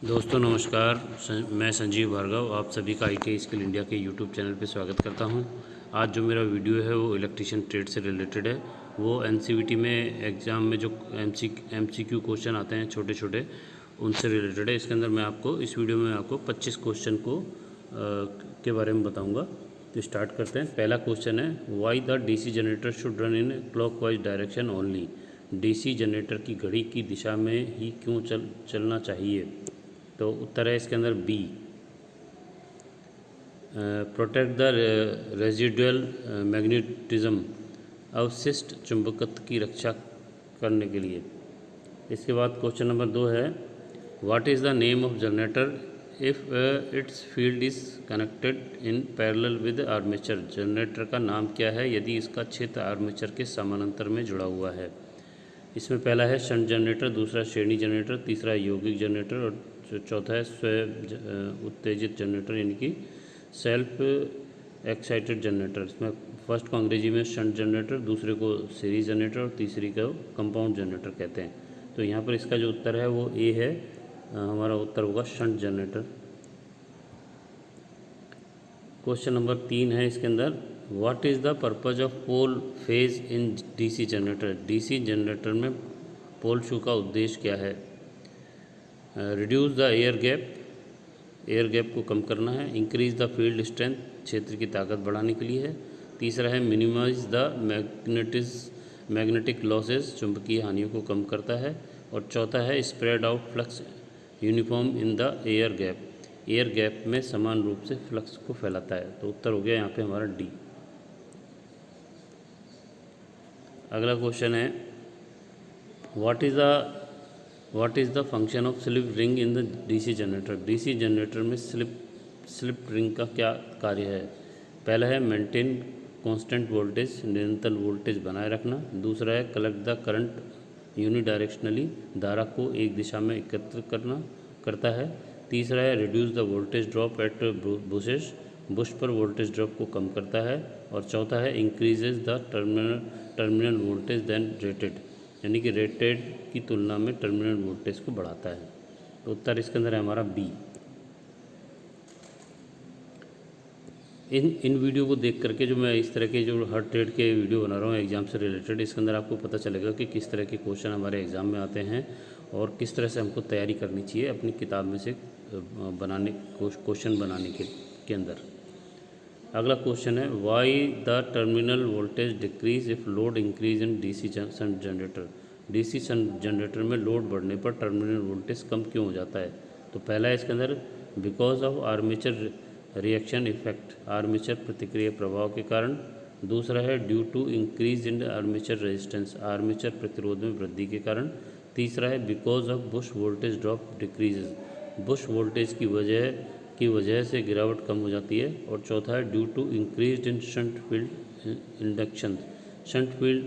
दोस्तों नमस्कार। मैं संजीव भार्गव आप सभी का IT स्किल इंडिया के YouTube चैनल पे स्वागत करता हूं। आज जो मेरा वीडियो है वो इलेक्ट्रीशियन ट्रेड से रिलेटेड है। वो NCVT में एग्ज़ाम में जो MCQ क्वेश्चन आते हैं छोटे छोटे, उनसे रिलेटेड है। इसके अंदर मैं आपको इस वीडियो में आपको 25 क्वेश्चन के बारे में बताऊँगा। तो स्टार्ट करते हैं। पहला क्वेश्चन है, why the DC generator should run in clockwise direction only. DC generator की घड़ी की दिशा में ही क्यों चलना चाहिए? तो उत्तर है इसके अंदर B, protect the residual magnetism, अवशिष्ट चुंबकत्व की रक्षा करने के लिए। इसके बाद क्वेश्चन नंबर 2 है, what is the name of generator if it's field is connected in parallel with armature. Generator का नाम क्या है यदि इसका क्षेत्र आर्मेचर के समानांतर में जुड़ा हुआ है? इसमें पहला है शंट जनरेटर, दूसरा श्रेणी जनरेटर, तीसरा यौगिक जनरेटर और चौथा है स्वयं उत्तेजित जनरेटर यानी कि सेल्फ एक्साइटेड जनरेटर। इसमें फर्स्ट को अंग्रेजी में शंट जनरेटर, दूसरे को सीरीज जनरेटर और तीसरी को कंपाउंड जनरेटर कहते हैं। तो यहाँ पर इसका जो उत्तर है वो ए है, हमारा उत्तर होगा शंट जनरेटर। क्वेश्चन नंबर 3 है इसके अंदर, what is the purpose of pole face in DC generator. DC generator में पोल शू का उद्देश्य क्या है? रिड्यूस द एयर गैप को कम करना है। इंक्रीज द फील्ड स्ट्रेंथ, क्षेत्र की ताकत बढ़ाने के लिए है। तीसरा है मिनिमाइज द मैग्नेटिक लॉसेस, चुंबकीय हानियों को कम करता है। और चौथा है spread out flux uniform in the air gap में समान रूप से फ्लक्स को फैलाता है। तो उत्तर हो गया यहाँ पे हमारा डी। अगला क्वेश्चन है, what is the function of slip ring in the DC generator. DC generator में स्लिप रिंग का क्या कार्य है? पहला है मेंटेन कांस्टेंट वोल्टेज, निरंतर वोल्टेज बनाए रखना। दूसरा है कलेक्ट द करंट यूनिडायरेक्शनली, धारा को एक दिशा में एकत्र करता है। तीसरा है reduce the voltage drop at brush पर वोल्टेज ड्रॉप को कम करता है। और चौथा है increases the terminal voltage then rated, यानी कि रेटेड की तुलना में टर्मिनल वोल्टेज को बढ़ाता है। तो उत्तर इसके अंदर है हमारा बी। इन वीडियो को देख करके जो मैं इस तरह के जो हर ट्रेड के वीडियो बना रहा हूँ एग्ज़ाम से रिलेटेड, इसके अंदर आपको पता चलेगा कि किस तरह के क्वेश्चन हमारे एग्ज़ाम में आते हैं और किस तरह से हमको तैयारी करनी चाहिए अपनी किताब में से क्वेश्चन बनाने के अंदर। अगला क्वेश्चन है, why the terminal voltage decrease if load increase in DC shunt generator. DC shunt generator में लोड बढ़ने पर टर्मिनल वोल्टेज कम क्यों हो जाता है? तो पहला है इसके अंदर because of armature reaction effect, armature प्रतिक्रिया प्रभाव के कारण। दूसरा है due to increase in armature resistance, armature प्रतिरोध में वृद्धि के कारण। तीसरा है because of brush voltage drop decreases, brush voltage की वजह से गिरावट कम हो जाती है। और चौथा है due to increase in shunt field induction, shunt field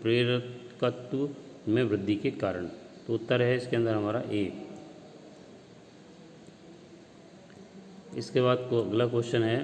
प्रेरकत्व में वृद्धि के कारण। तो उत्तर है इसके अंदर हमारा ए। इसके बाद अगला क्वेश्चन है,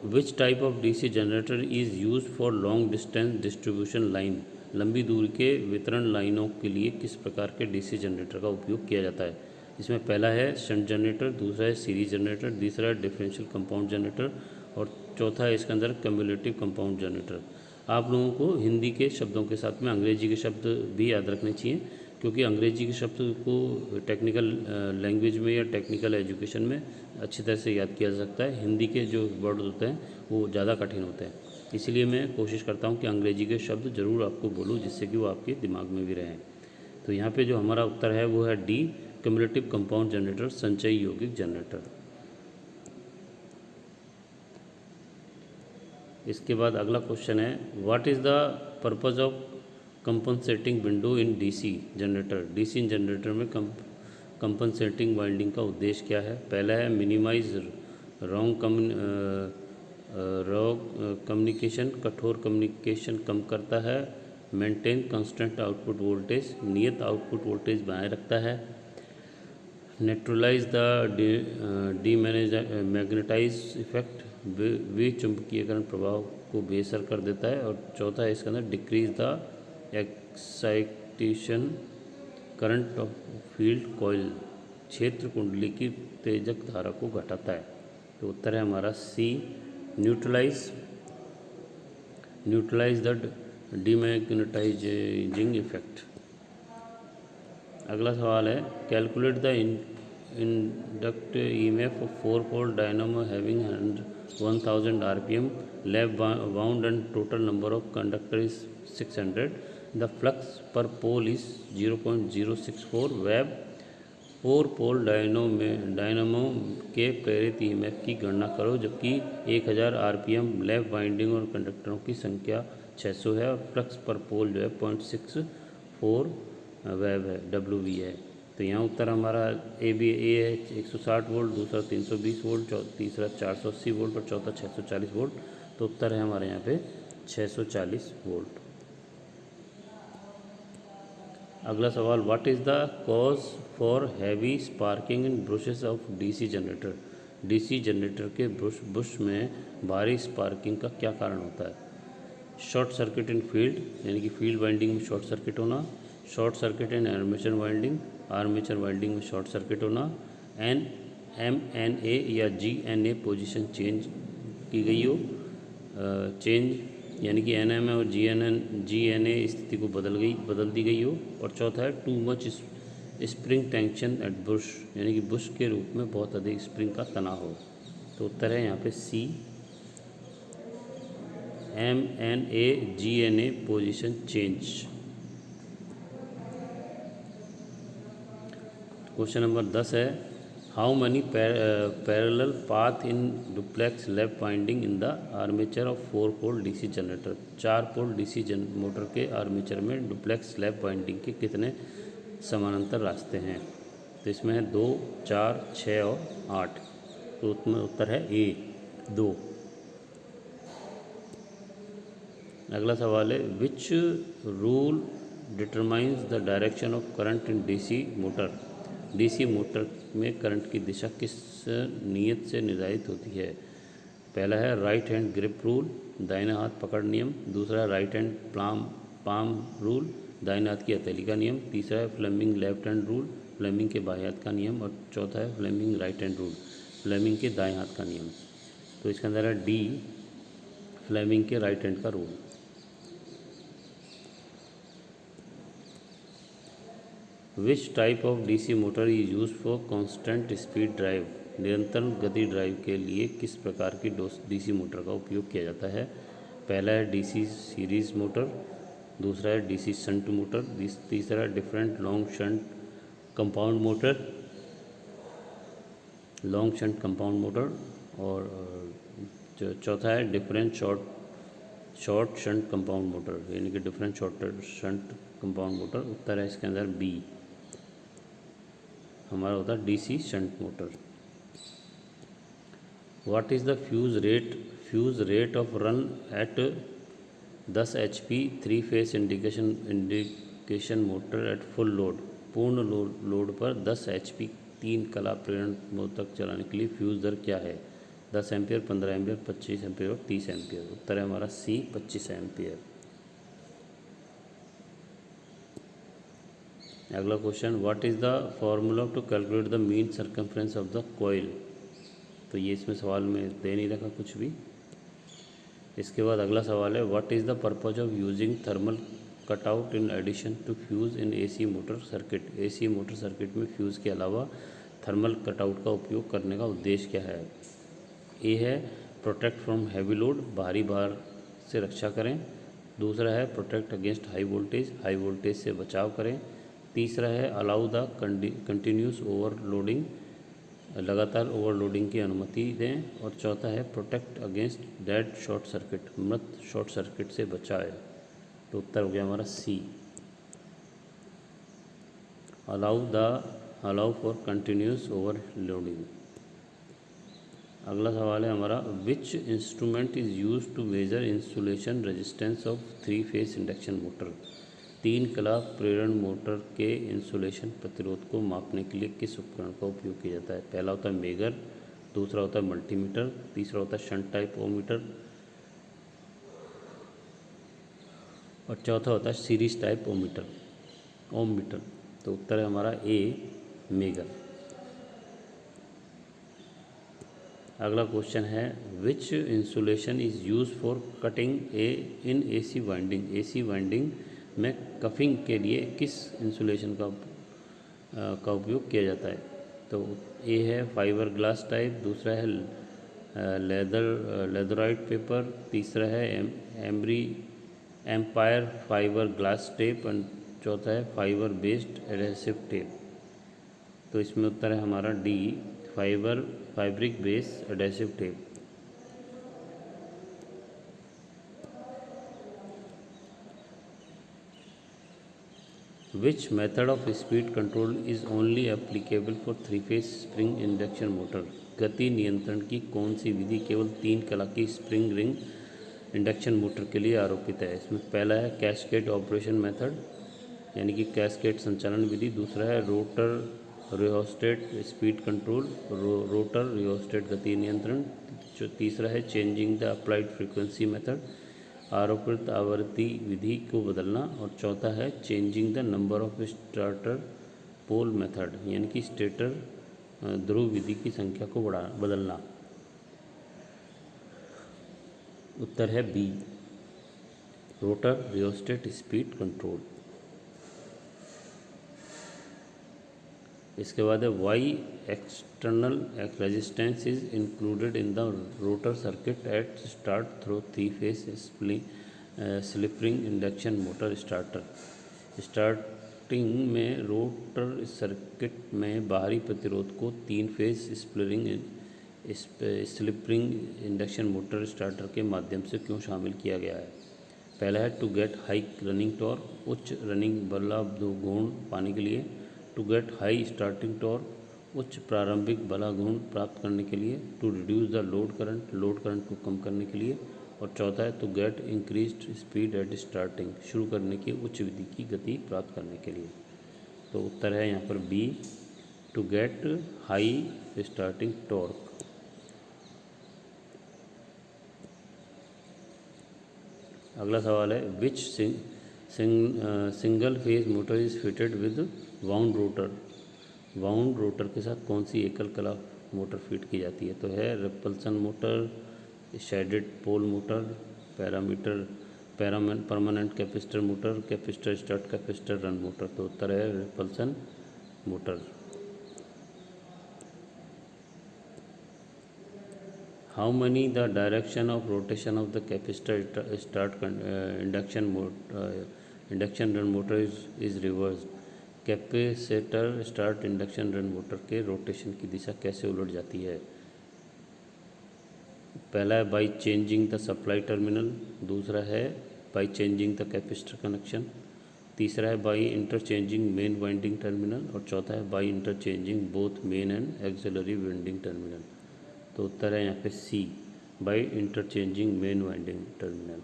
विच type of DC generator is use for long distance distribution line. लंबी दूरी के वितरण लाइनों के लिए किस प्रकार के DC जनरेटर का उपयोग किया जाता है? इसमें पहला है शंट जनरेटर, दूसरा है सीरीज जनरेटर, तीसरा है डिफरेंशियल कंपाउंड जनरेटर और चौथा है इसके अंदर कम्युलेटिव कंपाउंड जनरेटर। आप लोगों को हिंदी के शब्दों के साथ में अंग्रेजी के शब्द भी याद रखने चाहिए, क्योंकि अंग्रेजी के शब्द को टेक्निकल लैंग्वेज में या टेक्निकल एजुकेशन में अच्छी तरह से याद किया जा सकता है। हिंदी के जो वर्ड होते हैं वो ज़्यादा कठिन होते हैं, इसलिए मैं कोशिश करता हूँ कि अंग्रेजी के शब्द ज़रूर आपको बोलूँ जिससे कि वो आपके दिमाग में भी रहें। तो यहाँ पे जो हमारा उत्तर है वो है डी, कम्युलेटिव कंपाउंड जनरेटर, संचयी यौगिक जनरेटर। इसके बाद अगला क्वेश्चन है, what is the purpose of compensating window in DC generator. DC generator में कंपनसेटिंग वाइंडिंग का उद्देश्य क्या है? पहला है मिनिमाइज रॉन्ग कम्युनिकेशन, कठोर कम्युनिकेशन कम करता है। मेंटेन कांस्टेंट आउटपुट वोल्टेज, नियत आउटपुट वोल्टेज बनाए रखता है। न्यूट्रलाइज द मैग्नेटाइज इफेक्ट, विचुंबकीयकरण प्रभाव को बेअसर कर देता है। और चौथा है इसके अंदर decrease the excitation current of field coil, क्षेत्र कुंडली की उत्तेजक धारा को घटाता है? तो उत्तर है हमारा C, neutralize the demagnetizing effect. अगला सवाल है, calculate the induct EMF of 4 pole dynamo having 1000 RPM, lap wound and total number of conductor is 600, the flux per pole is 0.064 web. 4 pole dynamo के प्रेरित ईएमएफ की गणना करो जबकि 1000 RPM, lap winding और कंडक्टरों की संख्या 600 है और फ्लक्स पर पोल जो है 0.64 वेब है, WV है। तो यहाँ उत्तर हमारा ए है 160 वोल्ट, दूसरा 320 वोल्ट, तीसरा 480 वोल्ट और चौथा 640 वोल्ट। तो उत्तर है हमारे यहाँ पे 640 वोल्ट। अगला सवाल, what is the cause for heavy sparking in brushes of DC generator? DC generator के बुश में भारी स्पार्किंग का क्या कारण होता है? शॉर्ट सर्किट इन फील्ड, यानी कि फील्ड वाइंडिंग में शॉर्ट सर्किट होना, short circuit in armature winding में शॉर्ट सर्किट होना, MNA या GNA पोजीशन चेंज की गई हो, चेंज यानी कि NM और GNA स्थिति को बदल दी गई हो, और चौथा है too much spring tension eight Bush, यानी कि बुश के रूप में बहुत अधिक स्प्रिंग का तनाव हो। तो उत्तर है यहाँ पे C, MNA GNA position change. Question number 10 है, how many parallel path in duplex lap winding in the armature of 4 pole DC generator? 4 pole DC motor के आर्मेचर में डुप्लेक्स लैप वाइंडिंग के कितने समानांतर रास्ते हैं? तो इसमें है 2, 4, 6 और 8। तो उत्तर है ए, 2। अगला सवाल है, which rule determines the direction of current in DC motor? DC motor में करंट की दिशा किस नियत से निर्धारित होती है? पहला है राइट हैंड ग्रिप रूल, दाहिना हाथ पकड़ नियम, दूसरा है राइट हैंड पाम रूल, दाहिने हाथ की हथेली का नियम, तीसरा है Fleming left hand rule, Fleming के बाएं हाथ का नियम, और चौथा है Fleming right hand rule, Fleming के दाएं हाथ का नियम। तो इसके अंदर है डी, फ्लेमिंग के राइट हैंड का rule. Which type of DC motor is use for constant speed drive? निरंतर गति ड्राइव के लिए किस प्रकार की DC मोटर का उपयोग किया जाता है? पहला है DC सीरीज मोटर, दूसरा है DC शंट मोटर, तीसरा different long shunt compound motor, और चौथा है different short shunt compound motor, यानी कि different short shunt compound motor. उत्तर है इसके अंदर बी, हमारा होता है DC shunt motor. What is the fuse rate of run at 10 HP 3 phase indication motor at full load? पूर्ण लोड पर 10 HP 3 कला प्रेरण मोटर चलाने के लिए फ्यूज दर क्या है? 10 एम्पियर, 15 एम्पियर, 25 एम्पियर और 30 एम्पियर। उत्तर है हमारा सी, 25 एम्पियर। अगला question, what is the formula to calculate the mean circumference of the coil? तो ये इसमें सवाल में दे नहीं रखा कुछ भी। इसके बाद अगला सवाल है, what is the purpose of using thermal cutout in addition to fuse in AC motor circuit? AC motor circuit में फ्यूज़ के अलावा थर्मल कटआउट का उपयोग करने का उद्देश्य क्या है? ए है प्रोटेक्ट फ्रॉम हैवी लोड, भारी भार से रक्षा करें, दूसरा है प्रोटेक्ट अगेंस्ट हाई वोल्टेज से बचाव करें, तीसरा है अलाउ द कंटिन्यूस ओवरलोडिंग, लगातार ओवरलोडिंग की अनुमति दें, और चौथा है protect against dead short circuit, मृत शॉर्ट सर्किट से बचाए। तो उत्तर हो गया हमारा C, allow for continuous overloading. अगला सवाल है हमारा, which instrument is use to measure insulation resistance of 3 phase induction motor? 3 कला प्रेरण मोटर के इंसुलेशन प्रतिरोध को मापने के लिए किस उपकरण का उपयोग किया जाता है? पहला होता है मेगर, दूसरा होता है मल्टीमीटर, तीसरा होता है शंट टाइप ओमीटर, और चौथा होता है सीरीज टाइप ओम मीटर। तो उत्तर है हमारा ए, मेगर। अगला क्वेश्चन है which insulation is use for cutting in AC winding. AC winding में कफिंग के लिए किस इंसुलेशन का उपयोग किया जाता है। तो ए है फाइबर ग्लास टाइप, दूसरा है लेदराइट पेपर, तीसरा है empire fibre glass tape and चौथा है फाइबर बेस्ड एडहेसिव टेप। तो इसमें उत्तर है हमारा D, fabric base adhesive tape. Which method of speed control is only applicable for three phase spring induction motor. गति नियंत्रण की कौन सी विधि केवल 3 कला की स्प्रिंग रिंग इंडक्शन मोटर के लिए आरोपित है। इसमें पहला है कैस्केड ऑपरेशन मेथड, यानी कि कैस्केड संचालन विधि। दूसरा है rotor rheostat speed control, rotor rheostat गति नियंत्रण। जो तीसरा है changing the applied frequency method, आरोपित आवृत्ति विधि को बदलना। और चौथा है changing the number of starter pole method, यानी कि स्टेटर ध्रुव विधि की संख्या को बदलना। उत्तर है B, rotor rheostat speed control. इसके बाद है why external resistance is included in the rotor circuit at start through three phase slip ring induction motor starter. Starting में रोटर सर्किट में बाहरी प्रतिरोध को three phase slip ring induction motor starter के माध्यम से क्यों शामिल किया गया है। पहला है to get high running torque, उच्च रनिंग बल गुण पाने के लिए। To get high starting torque, उच्च प्रारंभिक बल गुण प्राप्त करने के लिए। To reduce the load current को कम करने के लिए। और चौथा है to get increased speed at starting, शुरू करने की उच्च विधि की गति प्राप्त करने के लिए। तो उत्तर है यहाँ पर B, to get high starting torque. अगला सवाल है which single phase motor is fitted with wound rotor. Wound rotor के साथ कौन सी एकल कला मोटर फिट की जाती है। तो है repulsion motor, shaded pole motor, permanent capacitor motor, capacitor start capacitor run motor. तो उत्तर है repulsion motor. How many the direction of rotation of the capacitor start induction run motor is reverse. Capacitor start induction run motor के रोटेशन की दिशा कैसे उलट जाती है। पहला है by changing the supply terminal, दूसरा है by changing the capacitor connection, तीसरा है by interchanging main winding terminal और चौथा है by interchanging both main and auxiliary winding terminal. तो उत्तर है यहाँ पे C, by interchanging main winding terminal.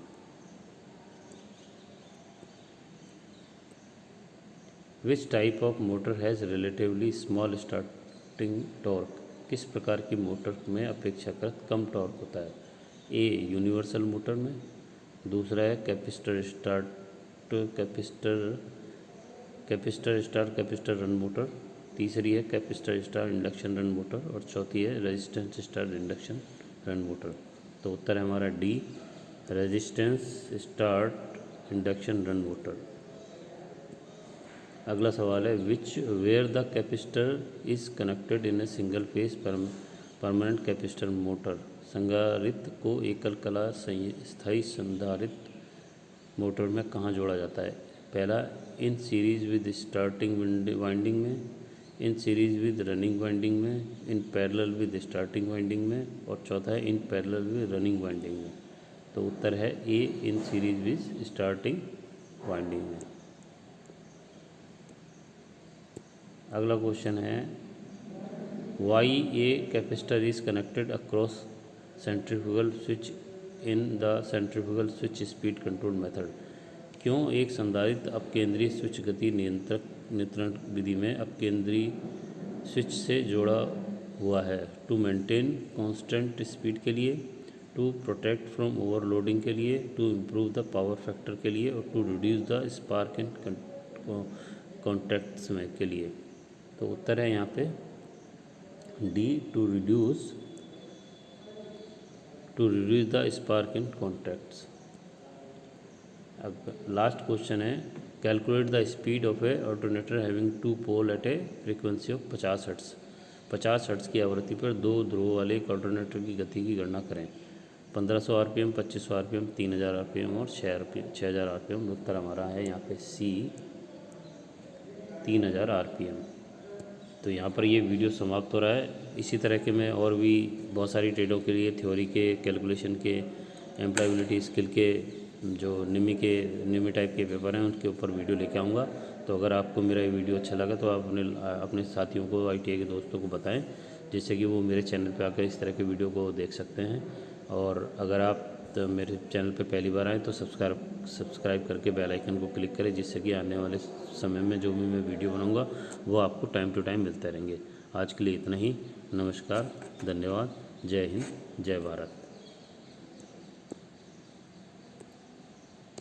Which type of motor has relatively small starting torque. किस प्रकार की मोटर में अपेक्षाकृत कम टॉर्क होता है। ए यूनिवर्सल मोटर में, दूसरा है capacitor start capacitor run motor, तीसरी है capacitor star induction run motor और चौथी है resistance star induction run motor. तो उत्तर है हमारा D, resistance start induction run motor. अगला सवाल है which where the capacitor is connected in a single phase permanent capacitor motor. संधारित्र को एकल कला स्थायी संधारित्र मोटर में कहाँ जोड़ा जाता है। पहला in series with starting winding में, in series with running winding में, in parallel with starting winding में और चौथा है in parallel with running winding में। तो उत्तर है A, in series with starting winding में। अगला क्वेश्चन है why a capacitor is connected across centrifugal switch in the centrifugal switch speed control method. क्यों एक संधारित्र अपकेंद्रीय स्विच गति नियंत्रण विधि में अपकेंद्रीय स्विच से जुड़ा हुआ है। टू मेंटेन कांस्टेंट स्पीड के लिए, टू प्रोटेक्ट फ्रॉम ओवरलोडिंग के लिए, to improve the power factor के लिए और to reduce the spark and contacts में के लिए। तो उत्तर है यहाँ पे D, to reduce to reduce the spark in contacts. अब लास्ट क्वेश्चन है, calculate the speed of a alternator having 2 pole at a frequency of 50 hertz. 50 hertz की आवृत्ति पर 2 ध्रुव वाले एक ऑल्टरनेटर की गति की गणना करें। 1500 आरपीएम, 2500 आरपीएम, 3000 आरपीएम और 6000 आरपीएम। उत्तर हमारा है यहाँ पे सी, 3000 आरपीएम। तो यहाँ पर ये वीडियो समाप्त हो रहा है। इसी तरह के मैं और भी बहुत सारी ट्रेडों के लिए थ्योरी के, कैलकुलेशन के, एम्प्लॉयबिलिटी स्किल के, जो निमी टाइप के पेपर हैं उनके ऊपर वीडियो लेके आऊँगा। तो अगर आपको मेरा ये वीडियो अच्छा लगा तो आप अपने साथियों को, ITI के दोस्तों को बताएं, जिससे कि वो मेरे चैनल पे आकर इस तरह के वीडियो को देख सकते हैं। और अगर आप तो मेरे चैनल पे पहली बार आए तो सब्सक्राइब करके बेल आइकन को क्लिक करें, जिससे कि आने वाले समय में जो भी मैं वीडियो बनाऊंगा वो आपको टाइम टू टाइम मिलते रहेंगे। आज के लिए इतना ही। नमस्कार, धन्यवाद, जय हिंद, जय भारत।